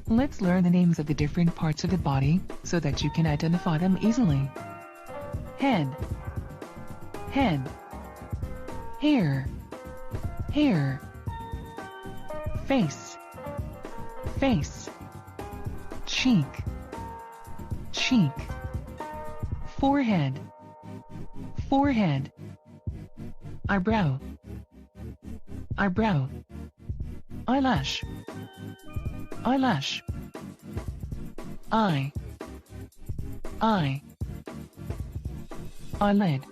Let's learn the names of the different parts of the body so that you can identify them easily. Head, head. Hair, hair. Face, face. Cheek, cheek. Forehead, forehead. Eyebrow, eyebrow. Eyelash, eyelash. Eye, eye. Eyelid,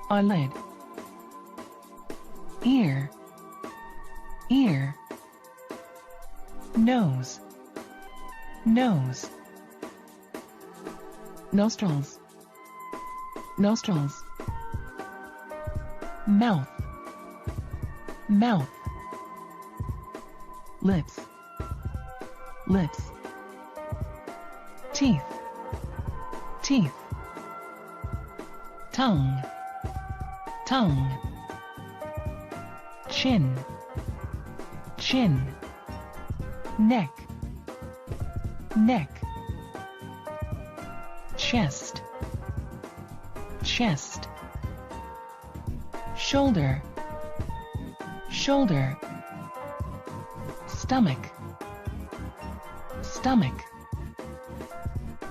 eyelid. Ear, ear. Nose, nose. Nostrils, nostrils. Mouth, mouth. Lips, lips. Teeth, teeth. Tongue, tongue. Chin, chin. Neck, neck. Chest, chest. Shoulder, shoulder. Stomach, stomach.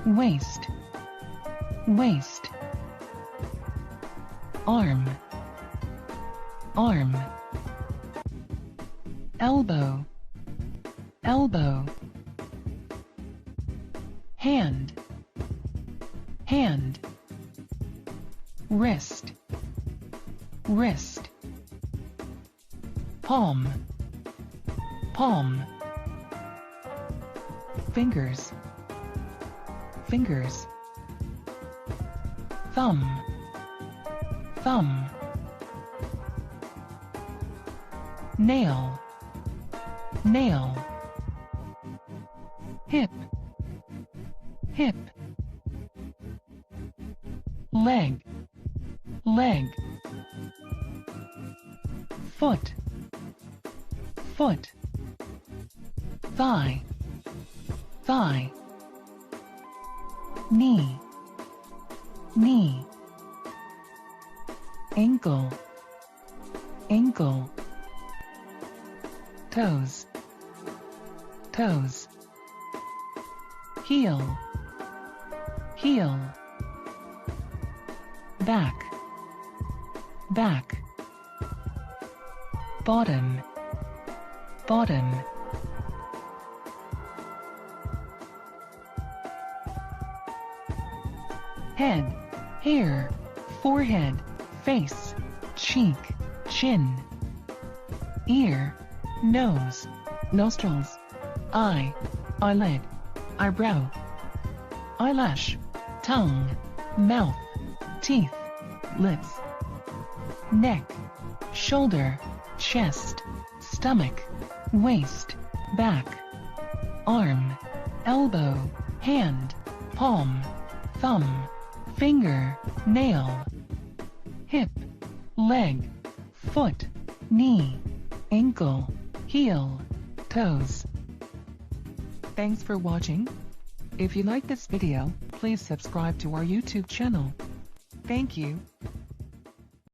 Waist, waist. Arm, arm. Elbow, elbow. Hand, hand. Wrist, wrist. Palm, palm. Fingers, fingers. Thumb, thumb. Nail, nail. Hip, hip. Leg, leg. Foot, foot. Thigh, thigh. Knee, knee. Ankle, ankle. Toes, toes. Heel, heel. Back, back. Bottom, bottom. Head, hair. Forehead, face. Cheek, chin. Ear, nose, nostrils. Eye, eyelid. Eyebrow, eyelash. Tongue, mouth. Teeth, lips. Neck, shoulder, chest, stomach, waist, back. Arm, elbow, hand, palm, thumb, finger, nail. Hip, leg, foot, knee, ankle, heel, toes. Thanks for watching. If you like this video, please subscribe to our YouTube channel. Thank you.